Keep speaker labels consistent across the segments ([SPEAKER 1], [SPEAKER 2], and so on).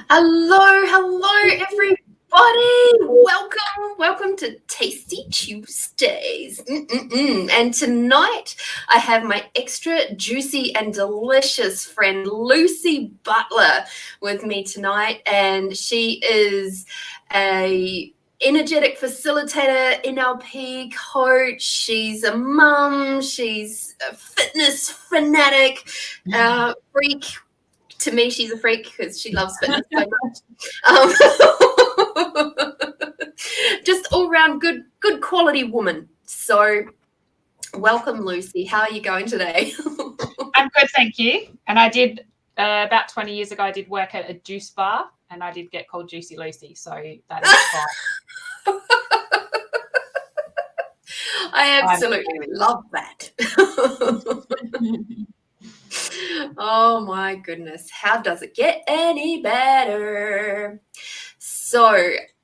[SPEAKER 1] Hello, everybody. Welcome to Tasty Tuesdays. And tonight I have my extra juicy and delicious friend Lucy Butler with me tonight, and she is a energetic facilitator, NLP coach. She's a mum. She's a fitness fanatic, freak. To me, she's a freak because she loves fitness so much. Just all around good quality woman. So welcome, Lucy. How are you going today?
[SPEAKER 2] I'm good, thank you. And I did, about 20 years ago, I did work at a juice bar and I did get called Juicy Lucy. So that is fine.
[SPEAKER 1] I absolutely love that. Oh my goodness, how does it get any better? So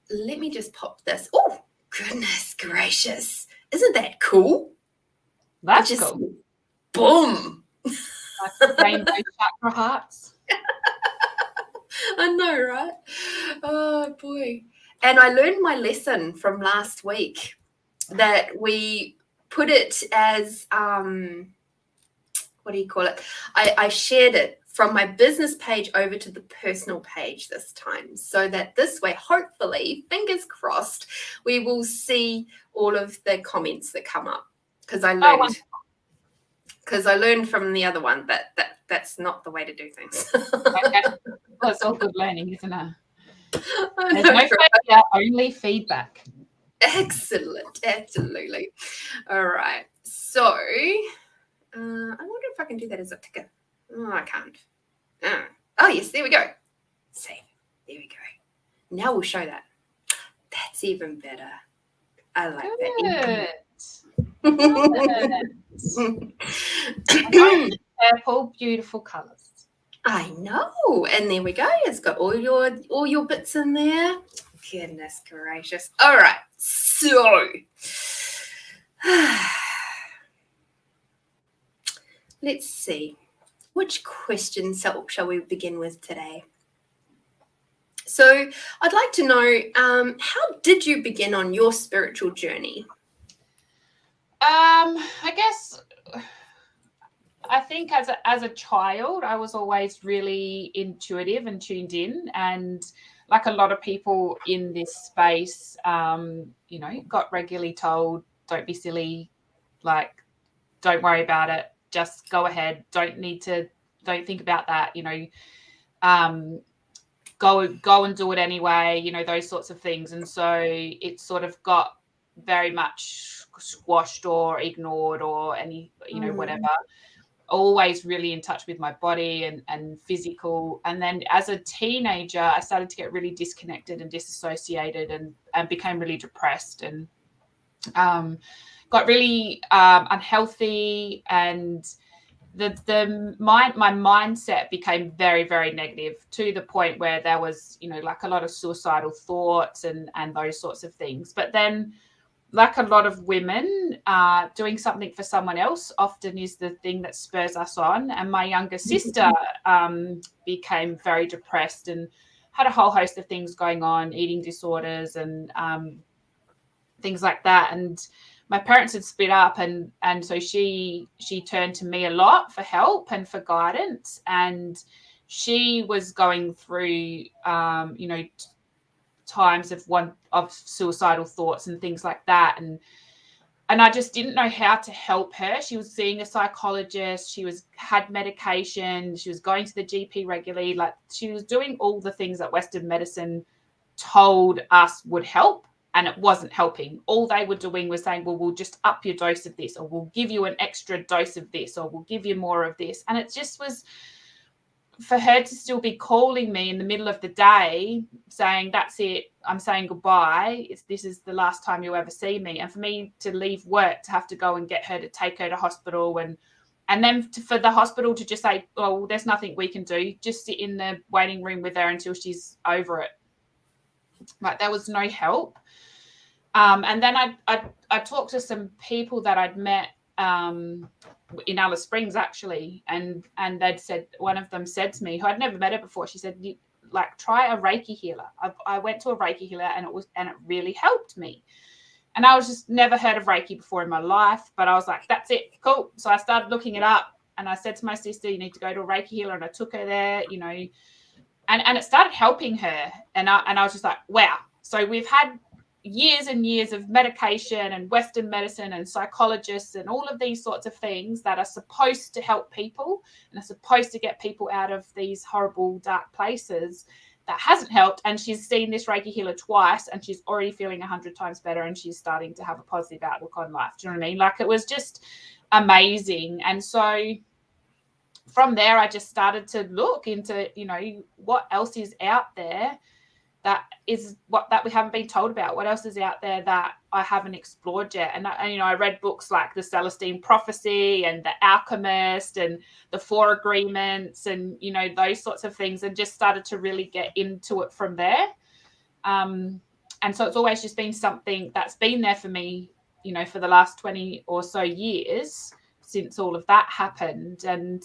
[SPEAKER 1] let me just pop this. Oh, goodness gracious. Isn't that cool?
[SPEAKER 2] That's cool.
[SPEAKER 1] Boom.
[SPEAKER 2] Like rainbow chakra hearts.
[SPEAKER 1] I know, right? Oh boy. And I learned my lesson from last week that we put it as what do you call it? I shared it from my business page over to the personal page this time, so that this way, hopefully, fingers crossed, we will see all of the comments that come up. Because I learned from the other one that that's not the way to do things.
[SPEAKER 2] Okay. Well, it's all good learning, isn't it? There's no failure, only feedback.
[SPEAKER 1] Excellent, absolutely. All right, so. I wonder if I can do that as a ticker. Oh, I can't. Oh, yes, there we go. Save. There we go. Now we'll show that. That's even better. I like
[SPEAKER 2] that. Purple, beautiful colours.
[SPEAKER 1] I know. And there we go. It's got all your bits in there. Goodness gracious. All right. So let's see. Which question shall we begin with today? So I'd like to know, how did you begin on your spiritual journey?
[SPEAKER 2] I think as a child, I was always really intuitive and tuned in, and like a lot of people in this space, got regularly told, don't be silly, like, don't worry about it. Just go ahead. Don't think about that, go and do it anyway, those sorts of things. And so it sort of got very much squashed or ignored or any, whatever. Always really in touch with my body and physical. And then as a teenager, I started to get really disconnected and disassociated and became really depressed and got really unhealthy, and my mindset became very, very negative, to the point where there was, like a lot of suicidal thoughts and those sorts of things. But then, like a lot of women, doing something for someone else often is the thing that spurs us on. And my younger sister became very depressed and had a whole host of things going on, eating disorders and things like that. And my parents had split up, and so she turned to me a lot for help and for guidance. And she was going through, times of suicidal thoughts and things like that. And I just didn't know how to help her. She was seeing a psychologist. She had medication. She was going to the GP regularly. Like, she was doing all the things that Western medicine told us would help. And it wasn't helping. All they were doing was saying, well, we'll just up your dose of this, or we'll give you an extra dose of this, or we'll give you more of this. And it just was, for her to still be calling me in the middle of the day saying, that's it, I'm saying goodbye, this is the last time you'll ever see me. And for me to leave work to have to go and get her, to take her to hospital, and then for the hospital to just say, oh, there's nothing we can do, just sit in the waiting room with her until she's over it. Like, there was no help. And then I talked to some people that I'd met in Alice Springs, actually, and they'd said, one of them said to me, who I'd never met her before, she said, like try a Reiki healer. I went to a Reiki healer and it really helped me. And I was just never heard of Reiki before in my life, but I was like, that's it, cool. So I started looking it up, and I said to my sister, you need to go to a Reiki healer, and I took her there, you know, and it started helping her. And I was just like, wow. So we've had years and years of medication and Western medicine and psychologists and all of these sorts of things that are supposed to help people and are supposed to get people out of these horrible, dark places. That hasn't helped. And she's seen this Reiki healer twice, and she's already feeling 100 times better, and she's starting to have a positive outlook on life. Do you know what I mean? Like, it was just amazing. And so from there, I just started to look into, you know, what else is out there that we haven't been told about. What else is out there that I haven't explored yet? And you know, I read books like The Celestine Prophecy and The Alchemist and The Four Agreements and, you know, those sorts of things, and just started to really get into it from there. And so it's always just been something that's been there for me, you know, for the last 20 or so years since all of that happened. And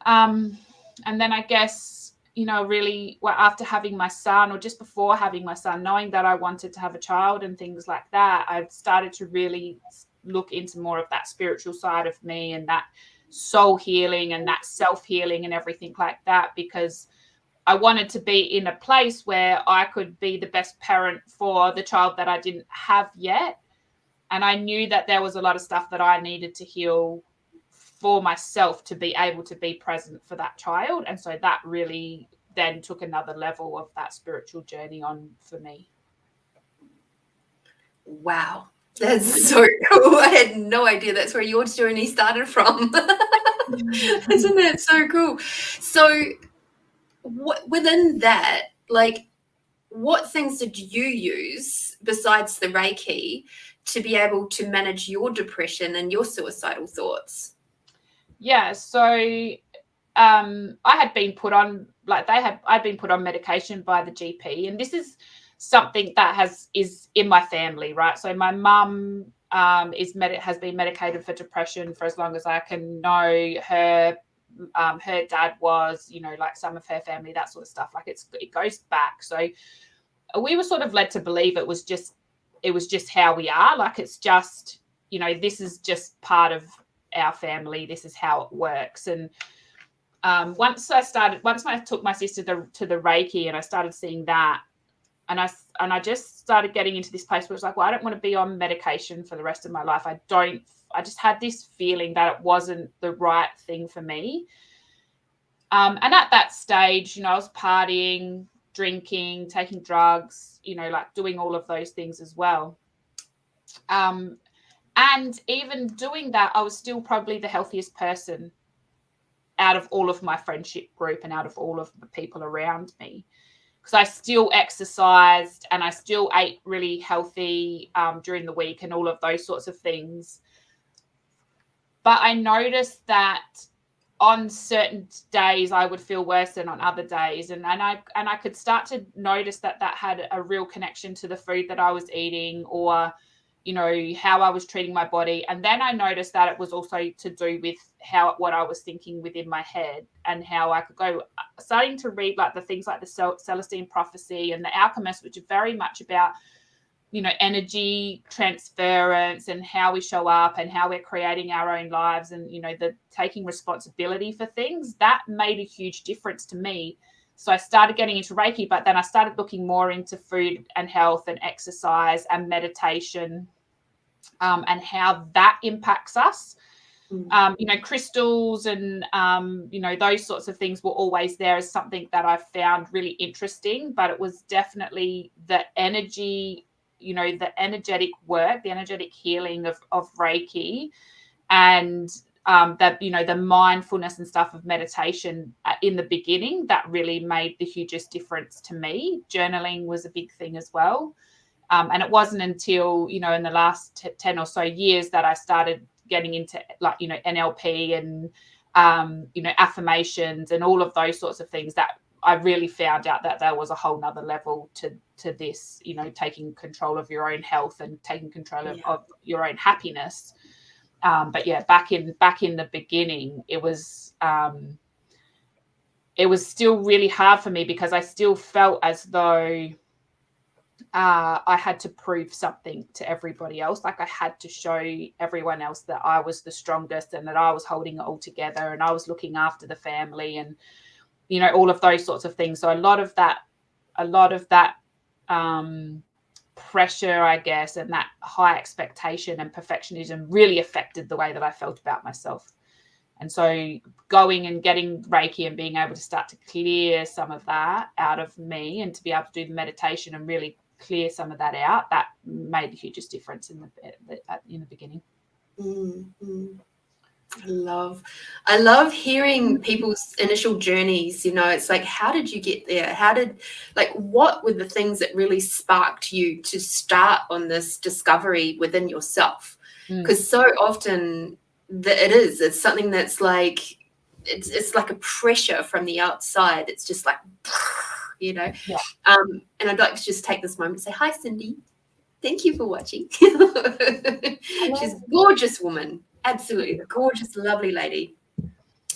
[SPEAKER 2] then I guess, you know, really, well, after having my son, or just before having my son, knowing that I wanted to have a child and things like that, I've started to really look into more of that spiritual side of me and that soul healing and that self-healing and everything like that, because I wanted to be in a place where I could be the best parent for the child that I didn't have yet. And I knew that there was a lot of stuff that I needed to heal for myself to be able to be present for that child. And so that really then took another level of that spiritual journey on for me.
[SPEAKER 1] Wow, that's so cool. I had no idea that's where your journey started from. Isn't that so cool? So within that, like, what things did you use besides the Reiki to be able to manage your depression and your suicidal thoughts?
[SPEAKER 2] Yeah, so I had been put on, I'd been put on medication by the GP, and this is something that is in my family, right? So my mum has been medicated for depression for as long as I can know. Her dad was, you know, like some of her family, that sort of stuff. Like, it goes back. So we were sort of led to believe it was just how we are. Like, it's just, you know, this is just part of our family. This is how it works. And once I took my sister to the Reiki, and I started seeing that, and I just started getting into this place where it's like, well, I don't want to be on medication for the rest of my life. I just had this feeling that it wasn't the right thing for me. And at that stage, you know, I was partying, drinking, taking drugs, you know, like doing all of those things as well. And even doing that, I was still probably the healthiest person out of all of my friendship group and out of all of the people around me, because I still exercised and I still ate really healthy during the week and all of those sorts of things. But I noticed that on certain days I would feel worse than on other days, and I could start to notice that had a real connection to the food that I was eating, or, you know, how I was treating my body. And then I noticed that it was also to do with what I was thinking within my head, and how I could go starting to read like the things like the Celestine Prophecy and the Alchemist, which are very much about, you know, energy transference and how we show up and how we're creating our own lives, and, you know, the taking responsibility for things. That made a huge difference to me. So I started getting into Reiki, but then I started looking more into food and health and exercise and meditation, and how that impacts us. You know, crystals and, you know, those sorts of things were always there as something that I found really interesting, but it was definitely the energy, you know, the energetic work, the energetic healing of Reiki, and that, you know, the mindfulness and stuff of meditation in the beginning that really made the hugest difference to me. Journaling was a big thing as well. And it wasn't until, you know, in the last 10 or so years that I started getting into, like, you know, NLP and, you know, affirmations and all of those sorts of things, that I really found out that there was a whole nother level to this, you know, taking control of your own health and taking control of your own happiness. But yeah, back in the beginning, it was it was still really hard for me because I still felt as though I had to prove something to everybody else. Like I had to show everyone else that I was the strongest and that I was holding it all together and I was looking after the family and, you know, all of those sorts of things. So a lot of that pressure, I guess, and that high expectation and perfectionism really affected the way that I felt about myself. And so going and getting Reiki and being able to start to clear some of that out of me and to be able to do the meditation and really clear some of that out, that made the hugest difference in the beginning.
[SPEAKER 1] Mm-hmm. I love hearing people's initial journeys. You know, it's like, how did you get there? What were the things that really sparked you to start on this discovery within yourself? Because so often it's something that's like, it's like a pressure from the outside. It's just like, you know.
[SPEAKER 2] Yeah.
[SPEAKER 1] And I'd like to just take this moment to say, hi, Cindy. Thank you for watching. She's a gorgeous woman. Absolutely gorgeous, lovely lady.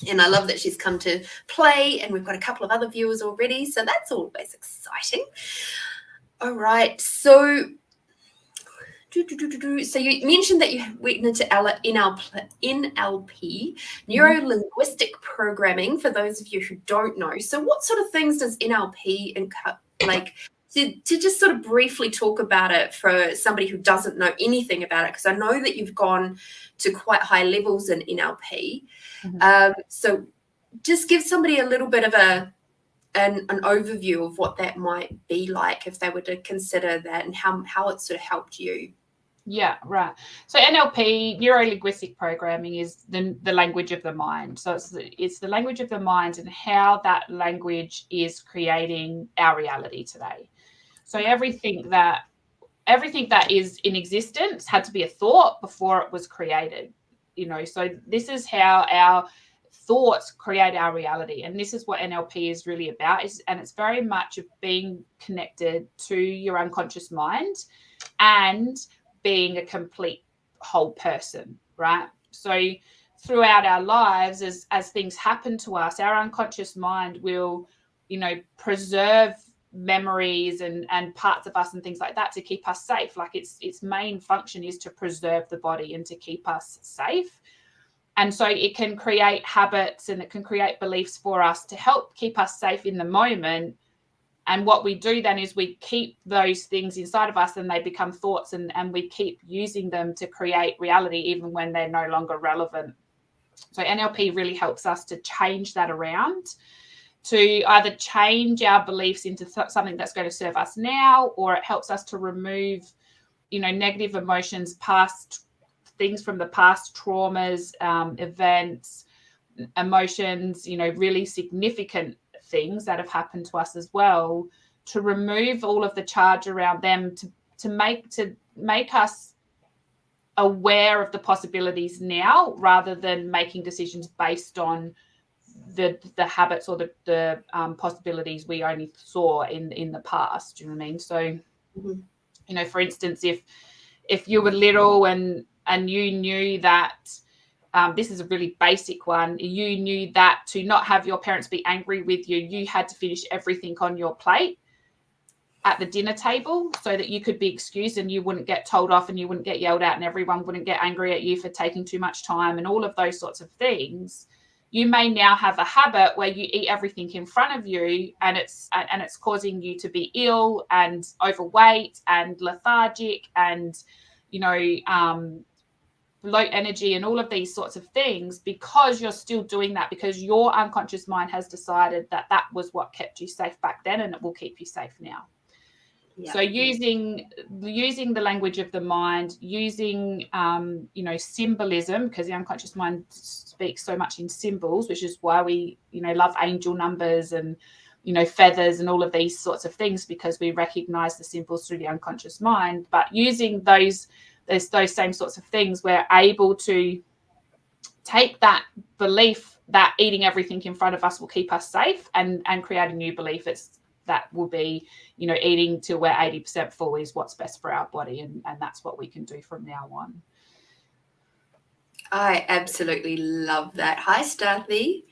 [SPEAKER 1] And I love that she's come to play, and we've got a couple of other viewers already. So that's always exciting. All right. So you mentioned that you went into NLP, Neurolinguistic programming, for those of you who don't know. So what sort of things does NLP to just sort of briefly talk about it for somebody who doesn't know anything about it? Because I know that you've gone to quite high levels in NLP. So just give somebody a little bit of an overview of what that might be like if they were to consider that, and how it sort of helped you.
[SPEAKER 2] Yeah, right. So NLP, Neurolinguistic programming, is the language of the mind. So it's the language of the mind and how that language is creating our reality today. So everything that is in existence had to be a thought before it was created. You know, so this is how our thoughts create our reality, and this is what NLP is really about. And it's very much of being connected to your unconscious mind and being a complete whole person, right? So throughout our lives, as things happen to us, our unconscious mind will, you know, preserve memories and parts of us and things like that to keep us safe. Like its main function is to preserve the body and to keep us safe. And so it can create habits and it can create beliefs for us to help keep us safe in the moment. And what we do then is we keep those things inside of us and they become thoughts, and we keep using them to create reality even when they're no longer relevant. So NLP really helps us to change that around, to either change our beliefs into something that's going to serve us now, or it helps us to remove, you know, negative emotions, past things from the past, traumas, events, emotions, you know, really significant things that have happened to us as well, to remove all of the charge around them, to make us aware of the possibilities now, rather than making decisions based on the habits or the possibilities we only saw in the past. Do you know what I mean? So, you know, for instance, if you were little and you knew that, this is a really basic one, you knew that to not have your parents be angry with you, you had to finish everything on your plate at the dinner table so that you could be excused and you wouldn't get told off and you wouldn't get yelled at and everyone wouldn't get angry at you for taking too much time and all of those sorts of things. You may now have a habit where you eat everything in front of you, and it's causing you to be ill and overweight and lethargic and, you know, low energy and all of these sorts of things, because you're still doing that because your unconscious mind has decided that that was what kept you safe back then and it will keep you safe now. Yeah. So using the language of the mind, using you know, symbolism, because the unconscious mind speaks so much in symbols, which is why we, you know, love angel numbers and, you know, feathers and all of these sorts of things, because we recognize the symbols through the unconscious mind. But using those same sorts of things, we're able to take that belief that eating everything in front of us will keep us safe and create a new belief. That will be, you know, eating till we're 80% full is what's best for our body, and that's what we can do from now on.
[SPEAKER 1] I absolutely love that. Hi, Starthy.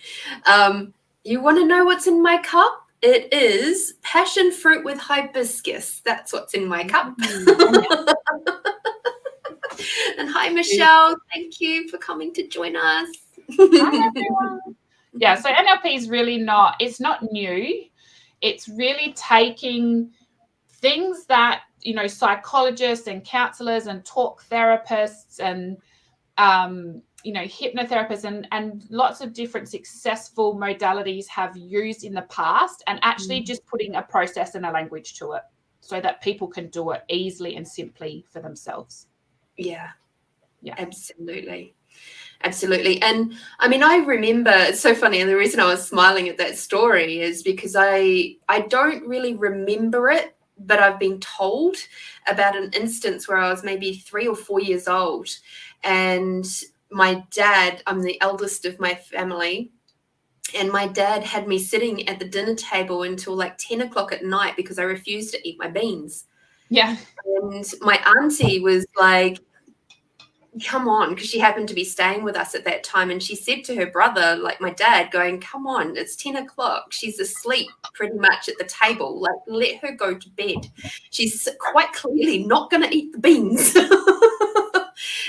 [SPEAKER 1] You want to know what's in my cup? It is passion fruit with hibiscus. That's what's in my cup. And hi, Michelle. Thank you for coming to join us.
[SPEAKER 2] Hi, everyone. Yeah, so NLP is really not, it's not new. It's really taking things that, you know, psychologists and counselors and talk therapists and, you know, hypnotherapists and lots of different successful modalities have used in the past, and actually just putting a process and a language to it so that people can do it easily and simply for themselves.
[SPEAKER 1] Yeah, absolutely. Absolutely. And I mean, I remember, it's so funny, and the reason I was smiling at that story is because I don't really remember it, but I've been told about an instance where I was maybe 3 or 4 years old, and my dad, I'm the eldest of my family, and my dad had me sitting at the dinner table until like 10 o'clock at night because I refused to eat my beans.
[SPEAKER 2] Yeah.
[SPEAKER 1] And my auntie was like, come on, because she happened to be staying with us at that time, and she said to her brother, like my dad, going, come on, it's 10 o'clock, she's asleep pretty much at the table, like let her go to bed, she's quite clearly not going to eat the beans.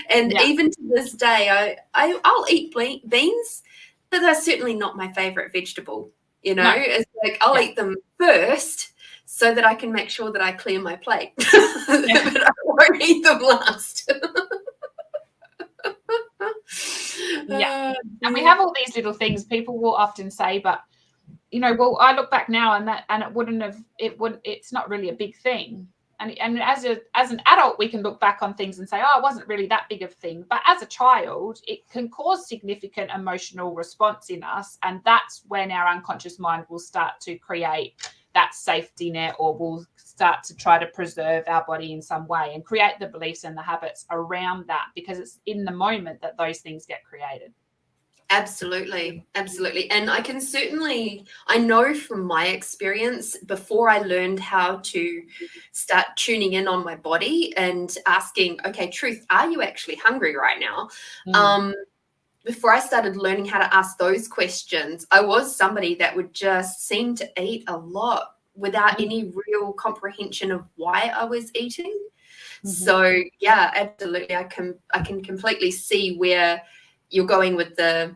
[SPEAKER 1] And even to this day, I'll eat beans, but they're certainly not my favorite vegetable, you know. It's like I'll eat them first so that I can make sure that I clear my plate. But I won't eat them last.
[SPEAKER 2] And we have all these little things people will often say, but you know, well, I look back now and it's not really a big thing. And as an adult, we can look back on things and say, oh, it wasn't really that big of a thing. But as a child, it can cause significant emotional response in us. And that's when our unconscious mind will start to create that safety net, or will start to try to preserve our body in some way and create the beliefs and the habits around that, because it's in the moment that those things get created.
[SPEAKER 1] Absolutely. And I know from my experience, before I learned how to start tuning in on my body and asking, okay, truth, are you actually hungry right now? Before I started learning how to ask those questions, I was somebody that would just seem to eat a lot without any real comprehension of why I was eating. So yeah, absolutely. I can completely see where you're going with the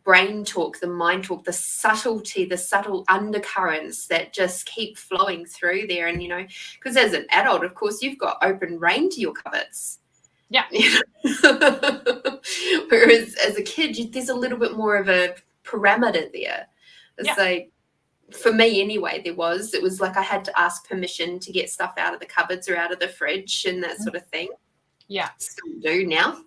[SPEAKER 1] brain talk, the mind talk, the subtlety, the subtle undercurrents that just keep flowing through there. And, you know, because as an adult, of course, you've got open rein to your cupboards.
[SPEAKER 2] Yeah.
[SPEAKER 1] Whereas as a kid, there's a little bit more of a parameter there. It's like, for me anyway, it was like I had to ask permission to get stuff out of the cupboards or out of the fridge and that sort of thing.
[SPEAKER 2] Yeah.
[SPEAKER 1] Still do now.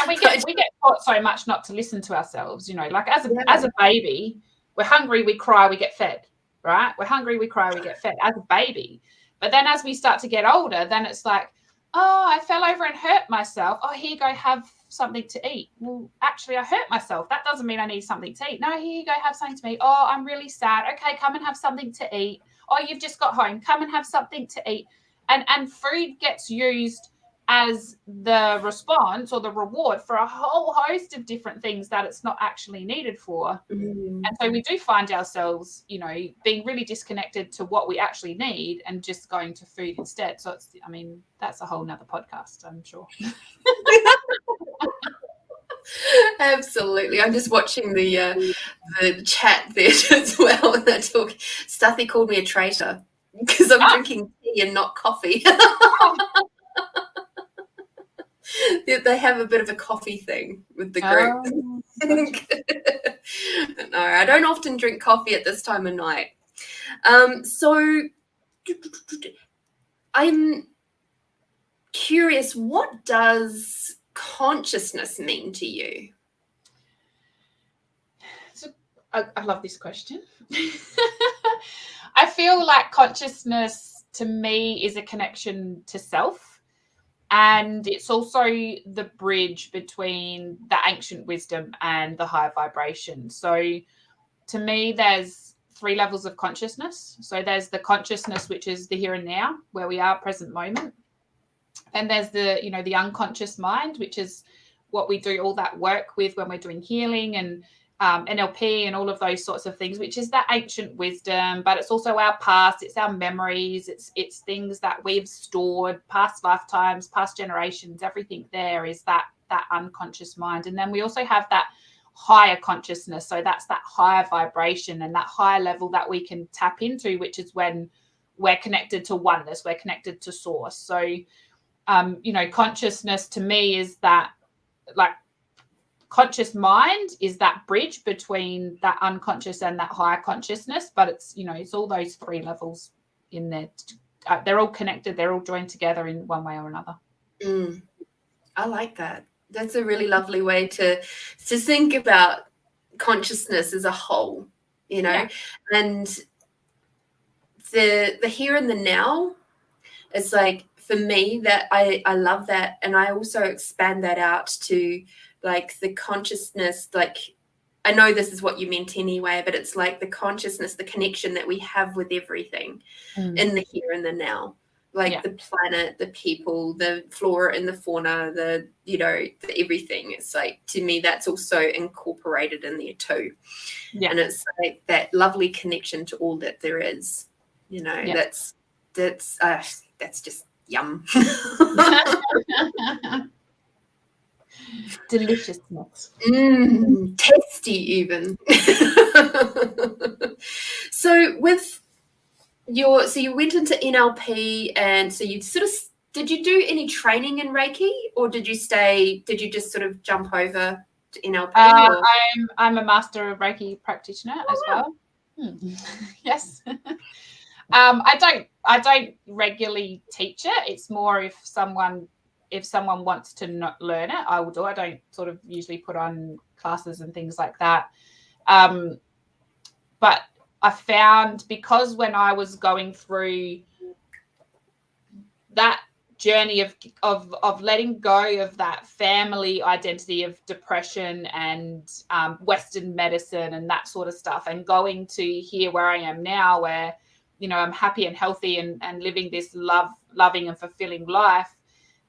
[SPEAKER 2] And we get taught so much not to listen to ourselves, you know, like as a baby, we're hungry, we cry, we get fed, right? We're hungry, we cry, we get fed as a baby. But then as we start to get older, then it's like, oh, I fell over and hurt myself. Oh, here you go, have something to eat. Well, actually, I hurt myself. That doesn't mean I need something to eat. No, here you go, have something to eat. Oh, I'm really sad. Okay, come and have something to eat. Oh, you've just got home. Come and have something to eat. And food gets used as the response or the reward for a whole host of different things that it's not actually needed for. And so we do find ourselves, you know, being really disconnected to what we actually need and just going to food instead. So it's, I mean, that's a whole nother podcast, I'm sure.
[SPEAKER 1] Absolutely. I'm just watching the chat there as well. And I talk. Stuffy called me a traitor because I'm drinking tea and not coffee. They have a bit of a coffee thing with the group. No, I don't often drink coffee at this time of night. So I'm curious, what does consciousness mean to you?
[SPEAKER 2] So, I love this question. I feel like consciousness to me is a connection to self. And it's also the bridge between the ancient wisdom and the higher vibration. So to me, there's 3 levels of consciousness. So there's the consciousness, which is the here and now, where we are, present moment. And there's the, you know, the unconscious mind, which is what we do all that work with when we're doing healing and NLP and all of those sorts of things, which is that ancient wisdom, but it's also our past, it's our memories, it's things that we've stored, past lifetimes, past generations. Everything there is that unconscious mind. And then we also have that higher consciousness, so that's that higher vibration and that higher level that we can tap into, which is when we're connected to oneness, we're connected to source. So consciousness to me is that, like, conscious mind is that bridge between that unconscious and that higher consciousness, but it's it's all those three levels in there. They're all connected, they're all joined together in one way or another.
[SPEAKER 1] I like that. That's a really lovely way to think about consciousness as a whole, and the here and the now. It's like, for me, that I love that, and I also expand that out to, like, the consciousness. Like, I know this is what you meant anyway, but it's like the consciousness, the connection that we have with everything in the here and the now, like the planet, the people, the flora and the fauna, the everything. It's like, to me, that's also incorporated in there too. And it's like that lovely connection to all that there is. That's just yum.
[SPEAKER 2] Deliciousness.
[SPEAKER 1] Tasty even. So you went into NLP, and so you sort of, did you do any training in Reiki, or did you just sort of jump over to NLP?
[SPEAKER 2] I'm a master Reiki practitioner as well. Yes. I don't regularly teach it. It's more if someone wants to not learn it, I will do it. I don't sort of usually put on classes and things like that. But I found, because when I was going through that journey of letting go of that family identity of depression and Western medicine and that sort of stuff, and going to here where I am now, where I'm happy and healthy and living this loving and fulfilling life,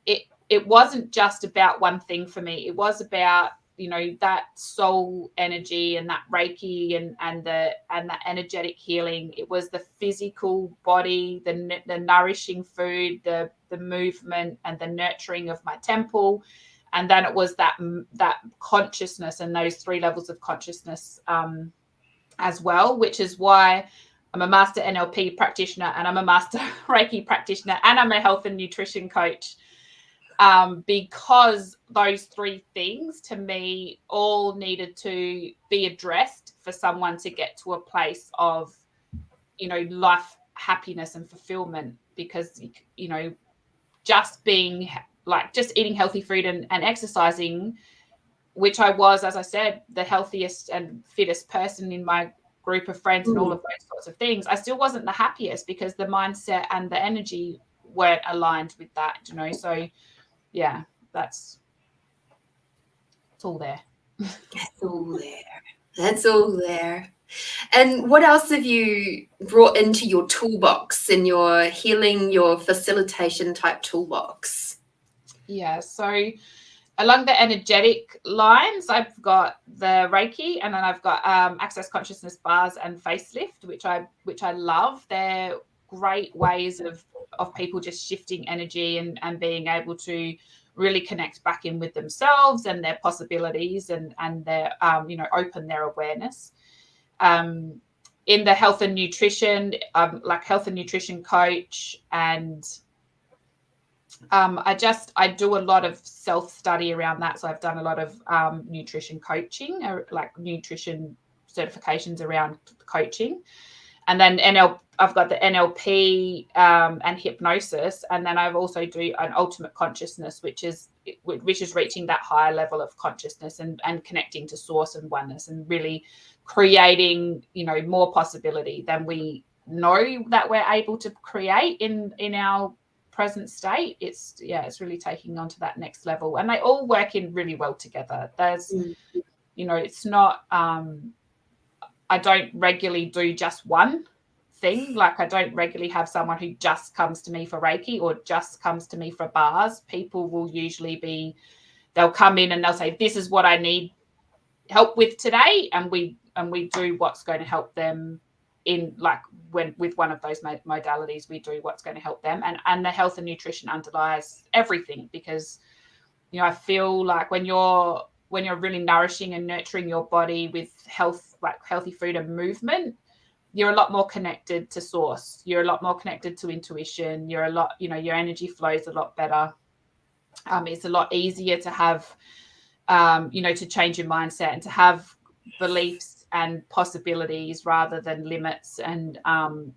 [SPEAKER 2] it wasn't just about one thing for me. It was about that soul energy and that Reiki and that energetic healing. It was the physical body, the nourishing food, the movement and the nurturing of my temple, and then it was that consciousness and those three levels of consciousness as well, which is why I'm a master NLP practitioner, and I'm a master Reiki practitioner, and I'm a health and nutrition coach. Because those three things, to me, all needed to be addressed for someone to get to a place of, life, happiness and fulfillment. Because, just being just eating healthy food and exercising, which I was, as I said, the healthiest and fittest person in my group of friends and all of those sorts of things, I still wasn't the happiest, because the mindset and the energy weren't aligned with that, so yeah, it's all there.
[SPEAKER 1] That's all there. And what else have you brought into your toolbox, in your healing, your facilitation type toolbox?
[SPEAKER 2] Yeah, so along the energetic lines, I've got the Reiki, and then I've got access consciousness bars and facelift, which I love. They're great ways of people just shifting energy and being able to really connect back in with themselves and their possibilities and their open their awareness. In the health and nutrition, like health and nutrition coach, and I do a lot of self-study around that. So I've done a lot of nutrition coaching, or like nutrition certifications around coaching. And then I've got the NLP and hypnosis, and then I've also do an ultimate consciousness, which is reaching that higher level of consciousness and connecting to source and oneness, and really creating more possibility than we know that we're able to create in our present state. It's really taking on to that next level, and they all work in really well together. There's it's not I don't regularly do just one thing. Like, I don't regularly have someone who just comes to me for Reiki or just comes to me for bars. People will usually they'll come in and they'll say, this is what I need help with today, and we do what's going to help them in, like, when with one of those modalities, we do what's going to help them, and the health and nutrition underlies everything, because I feel like when you're really nourishing and nurturing your body with health, like healthy food and movement, you're a lot more connected to source. You're a lot more connected to intuition. You're a lot, your energy flows a lot better. It's a lot easier to have, to change your mindset and to have beliefs and possibilities rather than limits. And,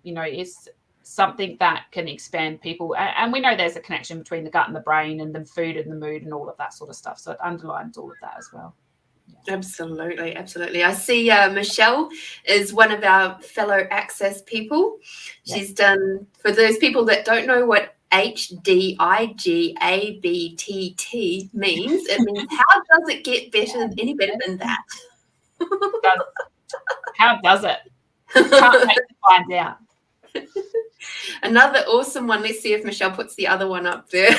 [SPEAKER 2] it's something that can expand people. And we know there's a connection between the gut and the brain and the food and the mood and all of that sort of stuff. So it underlines all of that as well.
[SPEAKER 1] Yeah. Absolutely. I see Michelle is one of our fellow Access people. She's done, for those people that don't know what HDIGABTT means, it means how does it get better, any better than that?
[SPEAKER 2] How does it? Can't wait to find out.
[SPEAKER 1] Another awesome one. Let's see if Michelle puts the other one up there.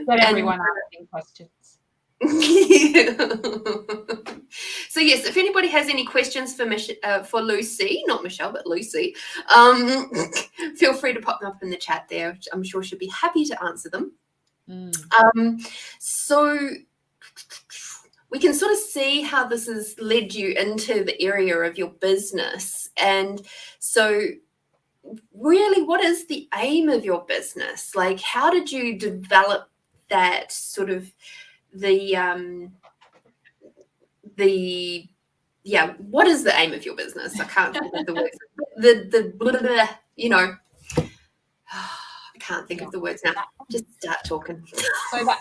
[SPEAKER 2] Let everyone asking questions.
[SPEAKER 1] So yes, if anybody has any questions for Lucy, not Michelle, but Lucy, feel free to pop them up in the chat there. I'm sure she'll be happy to answer them. So we can sort of see how this has led you into the area of your business. And so really, what is the aim of your business? Like, how did you develop that sort of what is the aim of your business? I can't think of the words. I can't think of the words now. Just start talking.
[SPEAKER 2] So that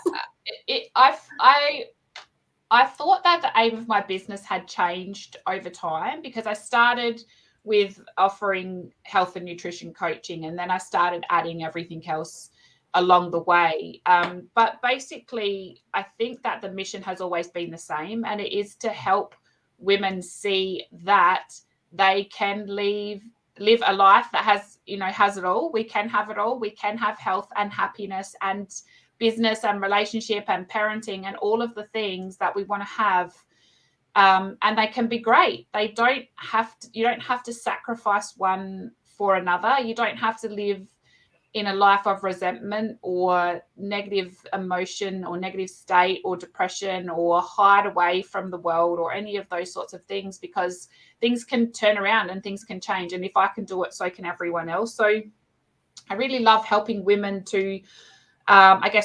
[SPEAKER 2] I thought that the aim of my business had changed over time, because I started with offering health and nutrition coaching, and then I started adding everything else along the way. But basically, I think that the mission has always been the same, and it is to help women see that they can live a life that has it all. We can have it all. We can have health and happiness and business and relationship and parenting and all of the things that we want to have. And they can be great. You don't have to sacrifice one for another. You don't have to live in a life of resentment or negative emotion or negative state or depression or hide away from the world or any of those sorts of things, because things can turn around and things can change. And if I can do it, so can everyone else. So I really love helping women to,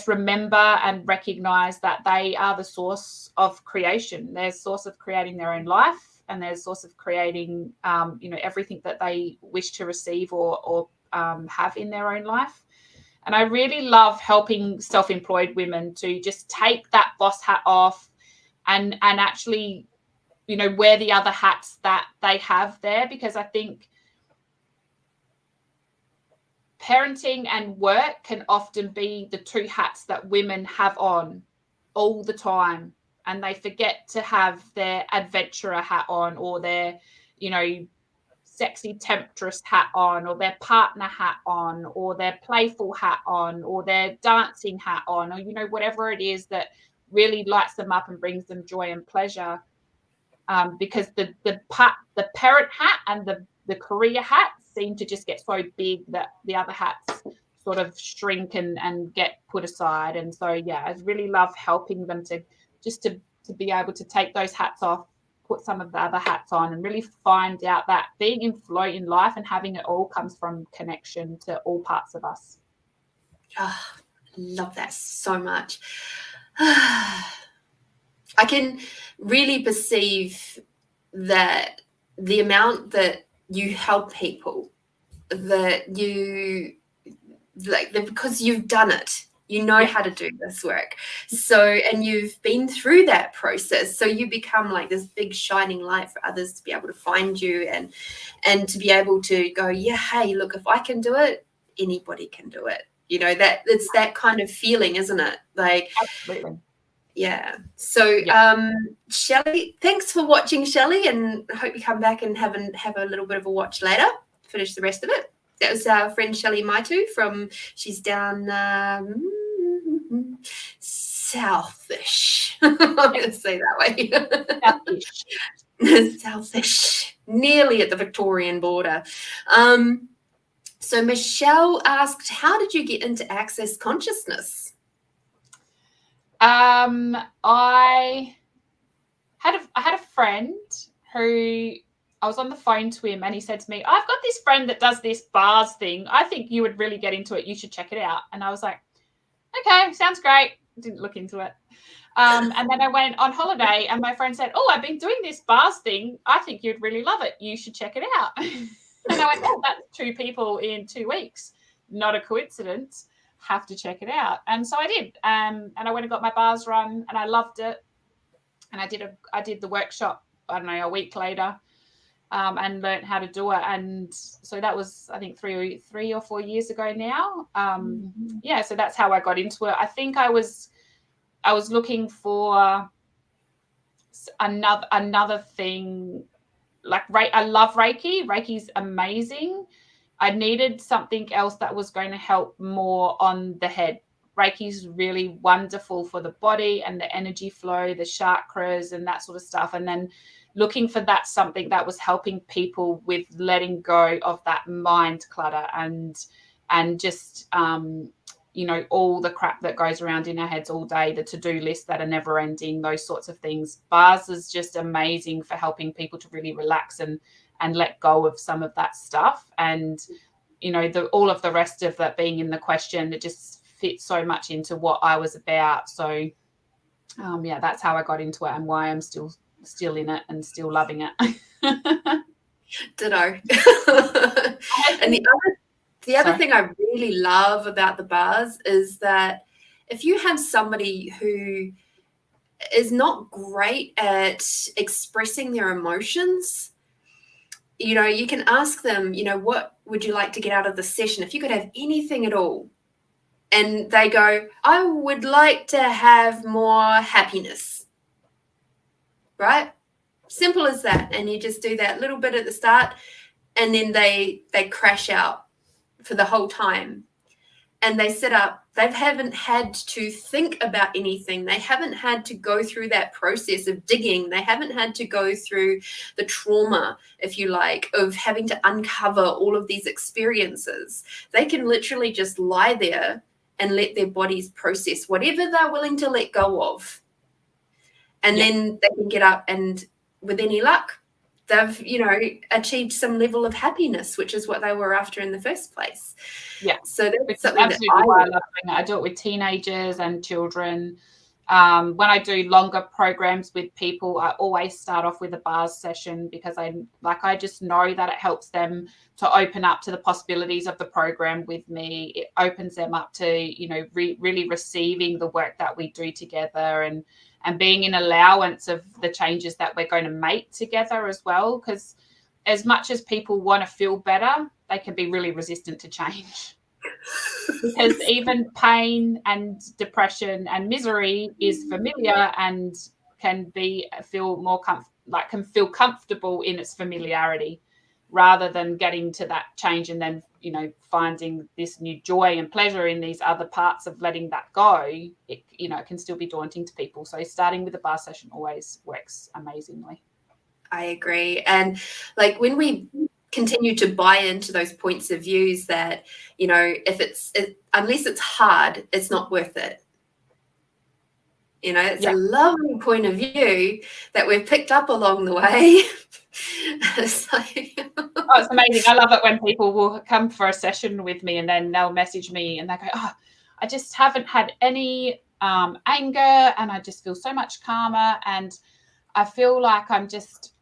[SPEAKER 2] remember and recognize that they are the source of creation. They're the source of creating their own life, and they're the source of creating, everything that they wish to receive or have in their own life. And I really love helping self-employed women to just take that boss hat off and actually, wear the other hats that they have there, because I think parenting and work can often be the two hats that women have on all the time, and they forget to have their adventurer hat on, or their, sexy temptress hat on, or their partner hat on, or their playful hat on, or their dancing hat on, or whatever it is that really lights them up and brings them joy and pleasure. Because the parent hat and the career hat seem to just get so big that the other hats sort of shrink and get put aside. And so I really love helping them to be able to take those hats off, put some of the other hats on, and really find out that being in flow in life and having it all comes from connection to all parts of us.
[SPEAKER 1] Oh, love that so much. I can really perceive that the amount that you help people, that you like, because you've done it. You know how to do this work. So, and you've been through that process. So you become like this big shining light for others to be able to find you and to be able to go, yeah, hey, look, if I can do it, anybody can do it. That it's that kind of feeling, isn't it? Like,
[SPEAKER 2] absolutely.
[SPEAKER 1] Yeah. So, Shelley, thanks for watching, Shelley, and I hope you come back and have a little bit of a watch later, finish the rest of it. That was our friend Shelley Maitu she's down southish. I'm going to say that way.
[SPEAKER 2] Selfish.
[SPEAKER 1] Southish, nearly at the Victorian border. So Michelle asked, how did you get into access consciousness?
[SPEAKER 2] I had a friend who I was on the phone to him, and he said to me, I've got this friend that does this bars thing. I think you would really get into it. You should check it out. And I was like, okay, sounds great. Didn't look into it. And then I went on holiday, and my friend said, oh, I've been doing this bars thing. I think you'd really love it. You should check it out. And I went, oh, that's 2 people in 2 weeks. Not a coincidence. Have to check it out. And so I did. And I went and got my bars run, and I loved it. And I did the workshop, I don't know, a week later, and learned how to do it. And so that was, I think, 3 or 4 years ago now. Yeah, so that's how I got into it. I think I was looking for another thing. Like, I love Reiki. Reiki's amazing. I needed something else that was going to help more on the head. Reiki's really wonderful for the body and the energy flow, the chakras and that sort of stuff. And then looking for that something that was helping people with letting go of that mind clutter and just, all the crap that goes around in our heads all day, the to-do lists that are never ending, those sorts of things. Bars is just amazing for helping people to really relax and let go of some of that stuff. And, all of the rest of that being in the question, it just fits so much into what I was about. So, that's how I got into it and why I'm still in it and still loving it.
[SPEAKER 1] Ditto. And the other thing I really love about the bars is that if you have somebody who is not great at expressing their emotions, you can ask them, what would you like to get out of the session? If you could have anything at all. And they go, I would like to have more happiness. Right? Simple as that. And you just do that little bit at the start, and then they crash out for the whole time. And they sit up. They haven't had to think about anything. They haven't had to go through that process of digging. They haven't had to go through the trauma, if you like, of having to uncover all of these experiences. They can literally just lie there and let their bodies process whatever they're willing to let go of. And then they can get up, and with any luck, they've, achieved some level of happiness, which is what they were after in the first place.
[SPEAKER 2] Yeah.
[SPEAKER 1] So that's something
[SPEAKER 2] absolutely why I love doing it. I do it with teenagers and children. When I do longer programs with people, I always start off with a bars session because I just know that it helps them to open up to the possibilities of the program with me. It opens them up to, really receiving the work that we do together and being in allowance of the changes that we're going to make together as well. Because as much as people want to feel better, they can be really resistant to change. Because even pain and depression and misery is familiar and can feel comfortable in its familiarity, rather than getting to that change and then finding this new joy and pleasure in these other parts of letting that go. It can still be daunting to people. So starting with a bar session always works amazingly.
[SPEAKER 1] I agree. And when we continue to buy into those points of views that, unless it's hard, it's not worth it. It's a lovely point of view that we've picked up along the way. It's
[SPEAKER 2] amazing. I love it when people will come for a session with me and then they'll message me and they go, oh, I just haven't had any anger and I just feel so much calmer and I feel like I'm just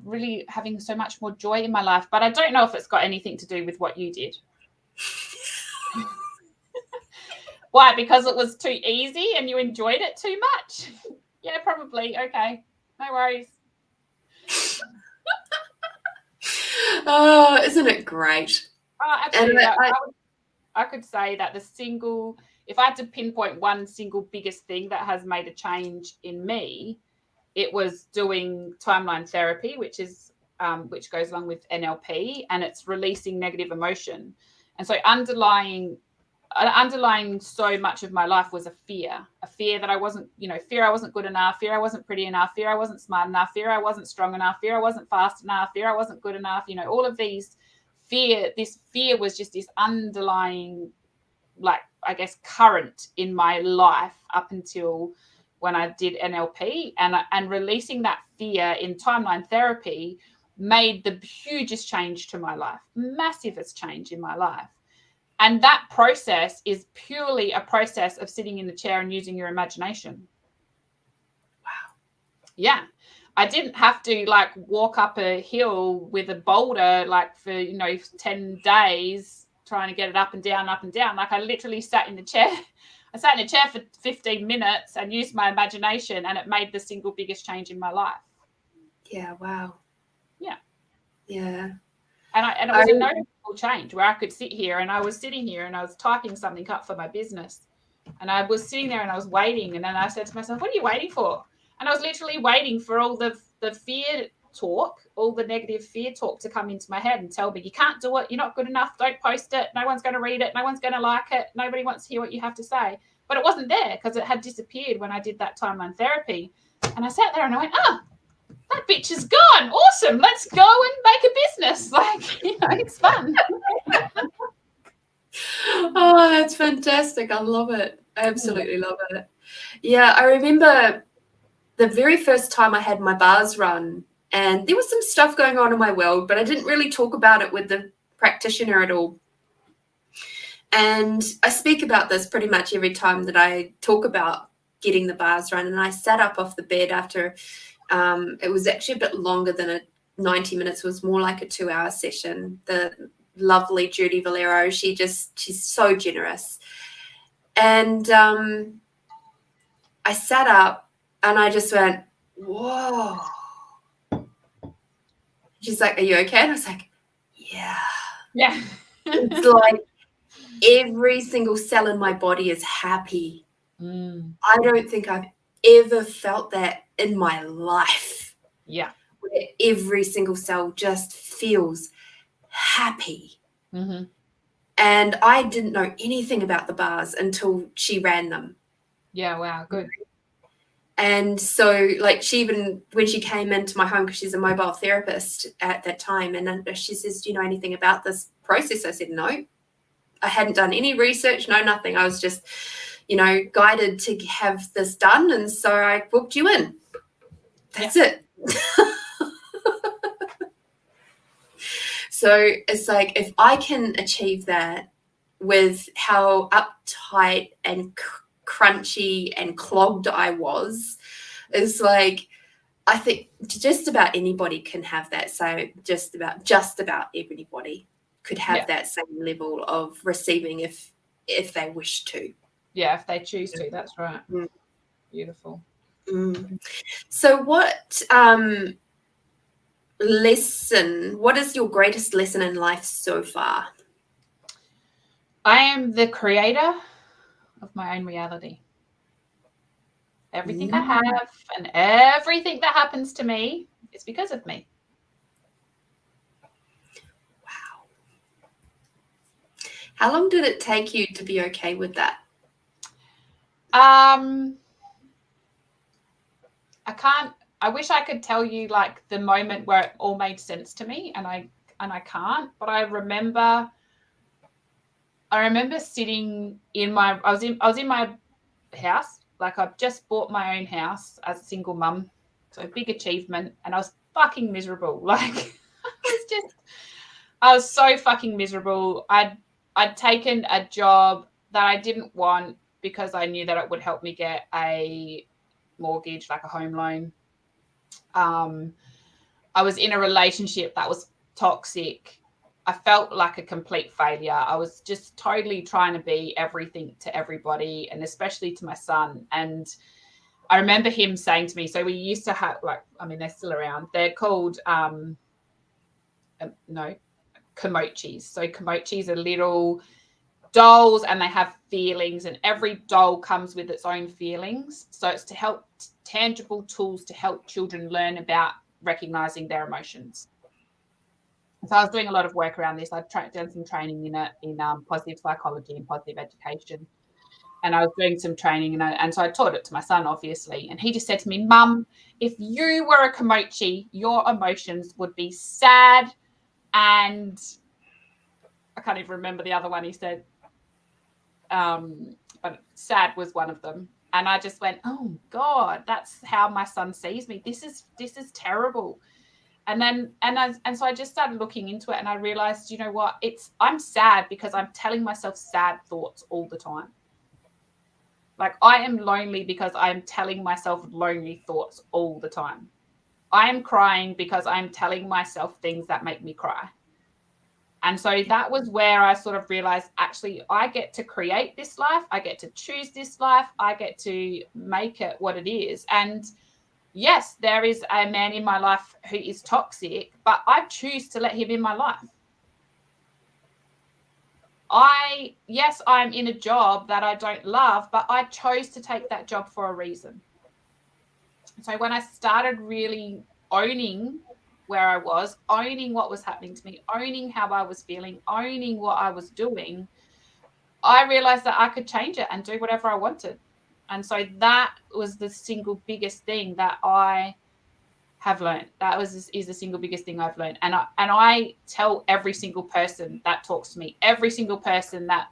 [SPEAKER 2] really having so much more joy in my life, but I don't know if it's got anything to do with what you did. Why? Because it was too easy and you enjoyed it too much? Yeah, probably. Okay, no worries.
[SPEAKER 1] Oh, isn't it great?
[SPEAKER 2] Oh, absolutely. I could say that if I had to pinpoint one single biggest thing that has made a change in me, it was doing timeline therapy, which goes along with NLP, and it's releasing negative emotion. And so underlying underlying so much of my life was a fear that I wasn't, fear I wasn't good enough, fear I wasn't pretty enough, fear I wasn't smart enough, fear I wasn't strong enough, fear I wasn't fast enough, fear I wasn't good enough, all of these this fear was just this underlying, like, I guess, current in my life up until when I did NLP, and releasing that fear in timeline therapy made the hugest change to my life, massivest change in my life. And that process is purely a process of sitting in the chair and using your imagination.
[SPEAKER 1] Wow.
[SPEAKER 2] Yeah. I didn't have to like walk up a hill with a boulder like for, 10 days trying to get it up and down. Like I literally sat in the chair. I sat in a chair for 15 minutes and used my imagination, and it made the single biggest change in my life.
[SPEAKER 1] Yeah. Wow.
[SPEAKER 2] Yeah.
[SPEAKER 1] Yeah.
[SPEAKER 2] And it was a noticeable change where I could sit here, and I was sitting here and I was typing something up for my business, and I was sitting there and I was waiting, and then I said to myself, what are you waiting for? And I was literally waiting for all the fear talk, all the negative fear talk to come into my head and tell me, you can't do it, you're not good enough, don't post it, no one's going to read it, no one's going to like it, nobody wants to hear what you have to say. But it wasn't there because it had disappeared when I did that timeline therapy. And I sat there and I went, that bitch is gone. Awesome. Let's go and make a business. Like, it's fun.
[SPEAKER 1] Oh, that's fantastic. I love it. I absolutely love it. Yeah, I remember the very first time I had my bars run, and there was some stuff going on in my world, but I didn't really talk about it with the practitioner at all. And I speak about this pretty much every time that I talk about getting the bars run. And I sat up off the bed after it was actually a bit longer than 90 minutes. It was more like a 2-hour session. The lovely Judy Valero, she's so generous. And I sat up and I just went, whoa. She's like, are you okay? And I was like, yeah.
[SPEAKER 2] Yeah.
[SPEAKER 1] It's like every single cell in my body is happy. I don't think I've ever felt that in my life.
[SPEAKER 2] Yeah.
[SPEAKER 1] Where every single cell just feels happy.
[SPEAKER 2] Mm-hmm.
[SPEAKER 1] And I didn't know anything about the bars until she ran them.
[SPEAKER 2] Yeah, wow, good.
[SPEAKER 1] And so, like, she even, when she came into my home, because she's a mobile therapist at that time, and she says, do you know anything about this process? I said, no. I hadn't done any research, no, nothing. I was just, guided to have this done. And so I booked you in. That's it. So it's like, if I can achieve that with how uptight and crunchy and clogged I was, it's like, I think just about anybody can have that. So just about everybody could have that same level of receiving if they wish to.
[SPEAKER 2] Yeah, if they choose to, that's right. Beautiful.
[SPEAKER 1] So what what is your greatest lesson in life so far?
[SPEAKER 2] I am the creator of my own reality. Everything I have and everything that happens to me is because of me.
[SPEAKER 1] Wow. How long did it take you to be okay with that?
[SPEAKER 2] I wish I could tell you like the moment where it all made sense to me, and I can't, but I remember sitting in I was in my house. Like, I've just bought my own house as a single mum, so a big achievement, and I was fucking miserable. Like, I was so fucking miserable. I'd taken a job that I didn't want because I knew that it would help me get a mortgage, like a home loan. I was in a relationship that was toxic. I felt like a complete failure. I was just totally trying to be everything to everybody, and especially to my son. And I remember him saying to me, so we used to have, like, I mean, they're still around. They're called, komochis. So komochis are little dolls, and they have feelings, and every doll comes with its own feelings. So it's to help, tangible tools to help children learn about recognizing their emotions. So I was doing a lot of work around this. I'd done some training in positive psychology and positive education. And I was doing some training, and so I taught it to my son, obviously. And he just said to me, Mum, if you were a Komochi, your emotions would be sad, and I can't even remember the other one he said, but sad was one of them. And I just went, oh God, that's how my son sees me. This is terrible. And so I just started looking into it, and I realized, you know what, I'm sad because I'm telling myself sad thoughts all the time. Like, I am lonely because I'm telling myself lonely thoughts all the time. I am crying because I'm telling myself things that make me cry. And so that was where I sort of realized, actually, I get to create this life. I get to choose this life. I get to make it what it is. And yes, there is a man in my life who is toxic, but I choose to let him in my life. I'm in a job that I don't love, but I chose to take that job for a reason. So when I started really owning where I was, owning what was happening to me, owning how I was feeling, owning what I was doing, I realized that I could change it and do whatever I wanted. And so that was the single biggest thing that I have learned. Is the single biggest thing I've learned. And I tell every single person that talks to me, every single person that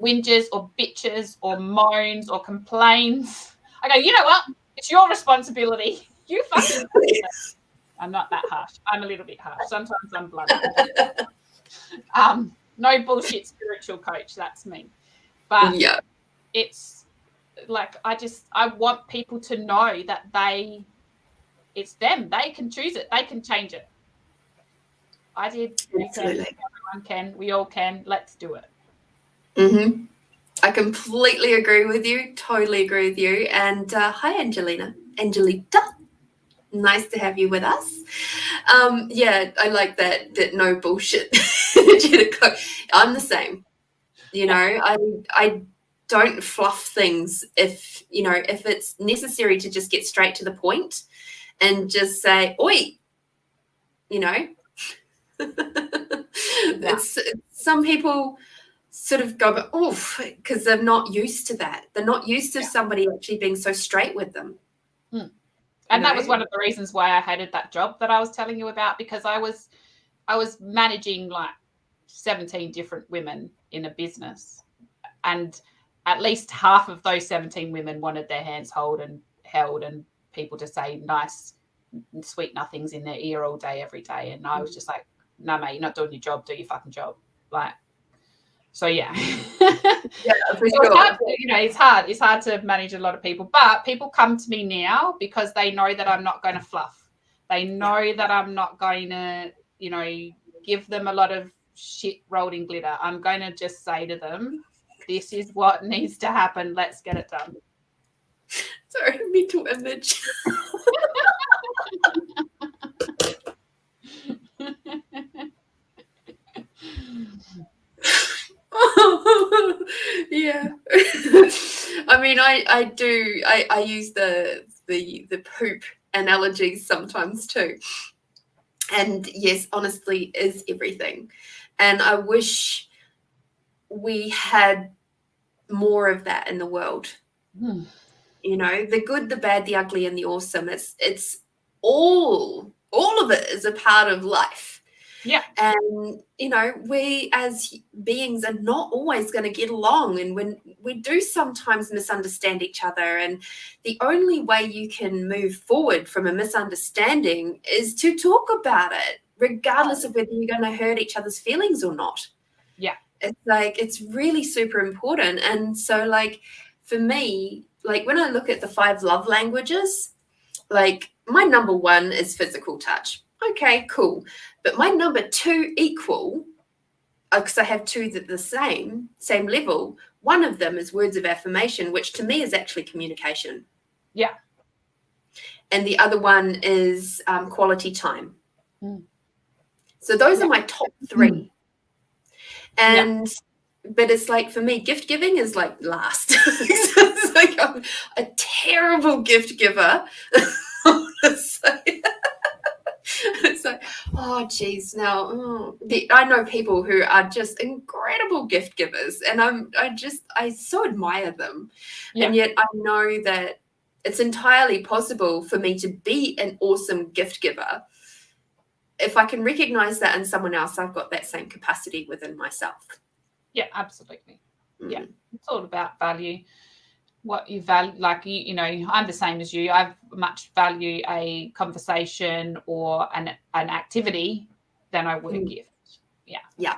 [SPEAKER 2] whinges or bitches or moans or complains, I go, you know what? It's your responsibility. You fucking do it. I'm not that harsh. I'm a little bit harsh. Sometimes I'm blunt. No bullshit spiritual coach. That's me. But yeah, it's like, I want people to know that it's them. They can choose it. They can change it. I did. You can. Everyone can. We all can. Let's do it.
[SPEAKER 1] Mm-hmm. I completely agree with you. Totally agree with you. And hi, Angelita. Nice to have you with us. Yeah, I like that no bullshit. I'm the same. You know, I don't fluff things if it's necessary to just get straight to the point and just say, oi, you know. It's some people sort of go, oof, because they're not used to that. They're not used to somebody actually being so straight with them.
[SPEAKER 2] And that was one of the reasons why I hated that job that I was telling you about, because I was managing like 17 different women in a business, and at least half of those 17 women wanted their hands held and people to say nice sweet nothings in their ear all day every day, and I was just like, no mate, you're not doing your job, do your fucking job. Like, so yeah.
[SPEAKER 1] Yeah, for sure.
[SPEAKER 2] It's hard to manage a lot of people, but people come to me now because they know that I'm not going to fluff. They know that I'm not going to, give them a lot of shit rolled in glitter. I'm going to just say to them, this is what needs to happen. Let's get it done.
[SPEAKER 1] Sorry, mental image. Yeah. I mean, I use the poop analogies sometimes too. And yes, honestly, is everything. And I wish we had more of that in the world. The good, the bad, the ugly, and the awesome. It's all of it is a part of life.
[SPEAKER 2] Yeah.
[SPEAKER 1] And, we as beings are not always going to get along. And when we do sometimes misunderstand each other, and the only way you can move forward from a misunderstanding is to talk about it, regardless of whether you're going to hurt each other's feelings or not.
[SPEAKER 2] Yeah.
[SPEAKER 1] It's really super important. And so, like, for me, like when I look at the 5 love languages, like my number 1 is physical touch. Okay, cool. But my number 2 equal, because I have 2 that the same level, one of them is words of affirmation, which to me is actually communication.
[SPEAKER 2] Yeah.
[SPEAKER 1] And the other one is quality time. So those are my top 3. And but it's like, for me, gift giving is like last. It's like I'm a terrible gift giver. It's like, Oh, geez. Now, I know people who are just incredible gift givers, and I so admire them.
[SPEAKER 2] Yeah.
[SPEAKER 1] And yet I know that it's entirely possible for me to be an awesome gift giver. If I can recognize that in someone else, I've got that same capacity within myself.
[SPEAKER 2] Yeah, absolutely. Yeah, it's all about value. What you value, like you know, I'm the same as you. I much value a conversation or an activity than I would a gift. Yeah.
[SPEAKER 1] Yeah.